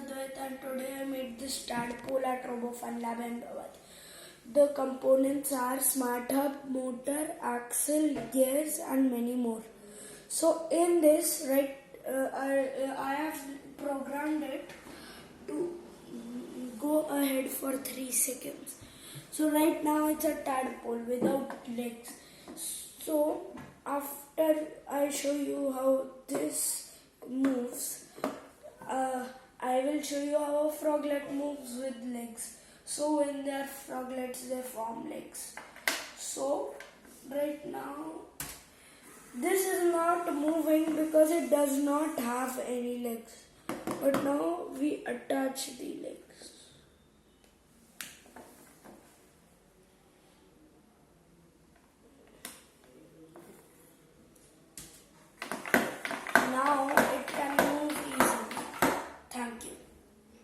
Advait and today I made this Tadpole at Robofun Lab Ahmedabad. The components are smart hub, motor, axle, gears and many more. So in this, I have programmed it to go ahead for 3 seconds. So right now it's a tadpole without legs. So after I show you how this moves, I will show you how a froglet moves with legs. So when they are froglets, they form legs. So right now this is not moving because it does not have any legs. But now we attach the legs.